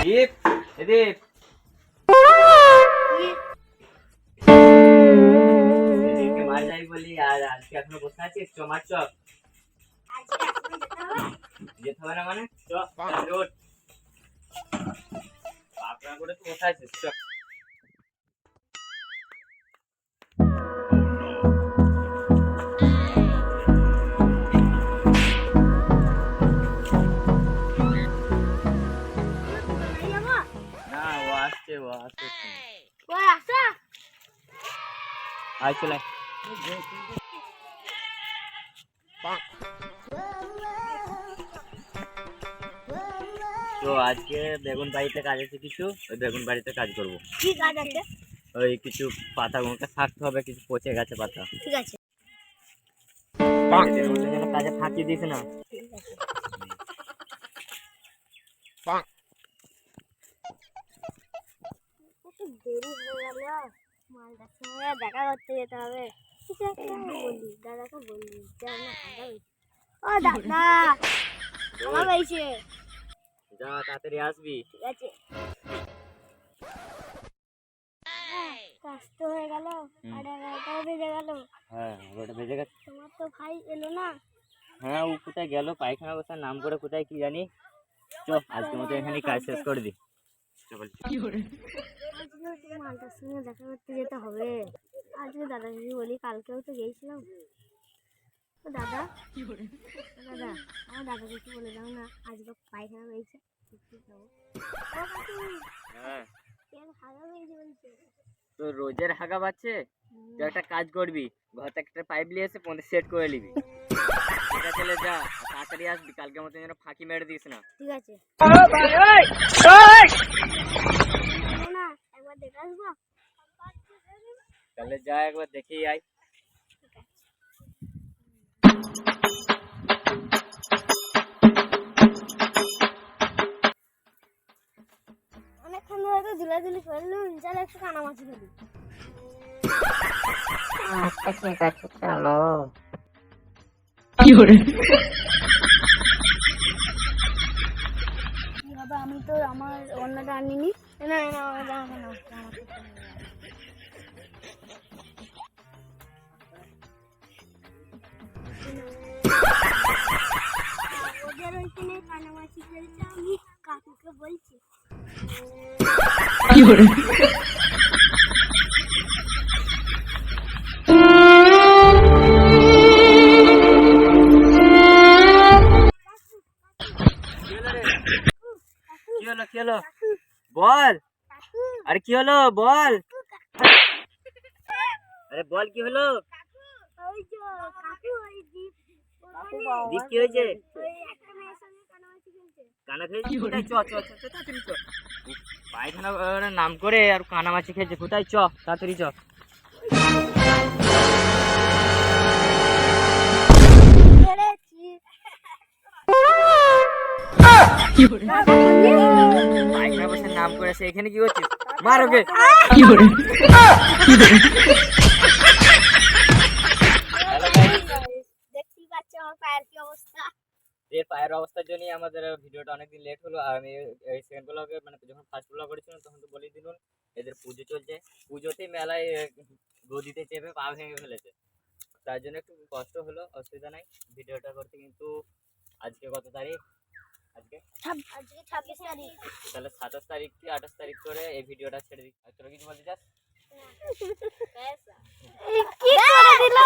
দীপ দীপ এদিকে মার যাই বলি আর আজকে এখনো বসে আছিস চ মার চ যেতে হবে না মানে চ রোড পাকড়া করে তো বসে আছিস চ আয় চলে তো আজকে বেগুন বাড়িতে কাজ আছে কিছু ওই বেগুন বাড়িতে কাজ করব কি কাজ আছে ওই কিছু পাতা গুঁকে থাকতে হবে কিছু পচে গেছে পাতা ঠিক আছে এদের মধ্যে যেন কাজে ফাঁকি দিস না ঠিক আছে দেরি হয়ে গেল মালটার সঙ্গে দেখা করতে যেতে হবে কিছু একটা বলি দাদাকে বললি ও দাদা আমার হয়েছে যা তাড়াতাড়ি আসবি ঠিক আছে কাজ তো হয়ে গেল আর 11টাও বেজে গেল হ্যাঁ ওটা বেজে গেছে তোমার তো ভাই এলো না হ্যাঁ ও কোথায় গেল পায়খানা বসার নাম করে কোথায় কি জানি চ আজকের মতো এখানে কাজ শেষ করে দি আজকে মালটার সঙ্গে দেখা করতে যেতে হবে আজকে দাদা যদি বলি কালকেও তো গিয়েছিলাম দাদা দাদা আমার দাদাকে একটু বলে দাও না আজকে পায়খানা হয়েছে হ্যাঁ হাগা হয়েছে বলছে তো রোজের হাগা বাচ্ছে তুই একটা কাজ করবি ঘর থেকে একটা পাইপ নিয়ে এসে পৌঁছে সেট করে নিবি এটা চলে যা তাড়াতাড়ি আসবি কালকের মতো যেন ফাঁকি মেরে দিস না ঠিক আছে না একবার দেখে আসবো তাহলে যা একবার দেখেই আয় অনেকক্ষণ ধরে তো ঝুলাঝুলি করলুম চল একটু কানামাছি ফেলি আচ্ছা ঠিক আছে চলো কি হবে আমি তো আমার অন্যটা আনিনি না না ওদের ওইখানে কানামাছি ফেলছে আমি কাকুকে বলছি কি করে কি হলো বল আরে কি হলো বল আরে বল কি হলো ওই যে কাকু ওই দীপ দীপ কি হয়েছে ওই একটা মেয়ের সঙ্গে কানামাছি ফেলছে কানা খেয়েছি কোথায় চ চ চ তাড়াতাড়ি চ পায়খানা নাম করে আর কানামাছি খেয়েছে কোথায় চ তাড়াতাড়ি চ পায়খানা বসার নাম করেছে এখানে কি করছিস মার ওকে কি করে দেখতেই পাচ্ছ আমার পায়ের কি অবস্থা এর পায়ের অবস্থার জন্যই আমাদের ভিডিওটা অনেকদিন লেট হলো আর আমি এই সেকেন্ড ব্লগে মানে যখন ফার্স্ট ব্লগ করেছিলাম তখন তো বলেই দিলুন এদের পুজো চলছে পুজোতেই মেলায় গদিতে চেপে পা ভেঙে ফেলেছে তার জন্য একটু কষ্ট হলো অসুবিধা নাই ভিডিওটা করতে কিন্তু আজকে কত তারিখ আজকে 26 তারিখ তাহলে 27 তারিখ কি 28 তারিখ করে এই ভিডিওটা ছেড়ে দিই আর তোরা কিছু বলতে চাস কি করে দিল